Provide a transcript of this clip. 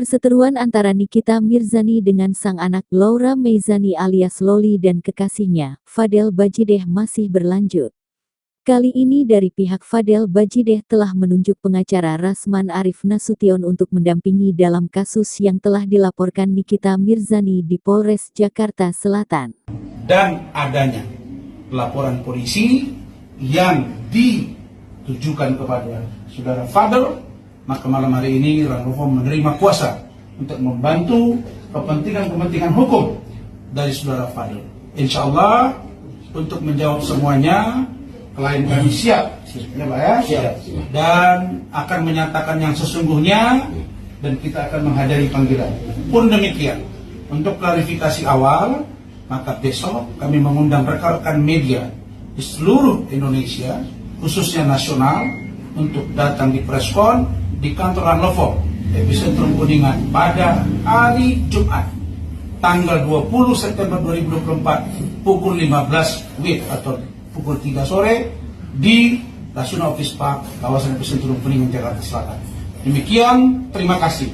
Perseteruan antara Nikita Mirzani dengan sang anak Laura Meizani alias Loli dan kekasihnya, Fadel Bajideh masih berlanjut. Kali ini dari pihak Fadel Bajideh telah menunjuk pengacara Rasman Arif Nasution untuk mendampingi dalam kasus yang telah dilaporkan Nikita Mirzani di Polres Jakarta Selatan. Dan adanya laporan polisi yang ditujukan kepada saudara Fadel, maka malam hari ini Ranulfo menerima kuasa untuk membantu kepentingan hukum dari saudara Fadel. Insya Allah untuk menjawab semuanya, klien kami siap, ya Pak ya? Siap. Dan akan menyatakan yang sesungguhnya dan kita akan menghadiri panggilan. Pun demikian, untuk klarifikasi awal, maka besok kami mengundang rekan-rekan media di seluruh Indonesia, khususnya nasional, untuk datang di preskon di kantor Ranulfo, Epicentrum Kuningan pada hari Jumat, tanggal 20 September 2024, pukul 15 WIB atau pukul 3 sore di National Office Park, kawasan Epicentrum Kuningan, Jakarta Selatan. Demikian, terima kasih.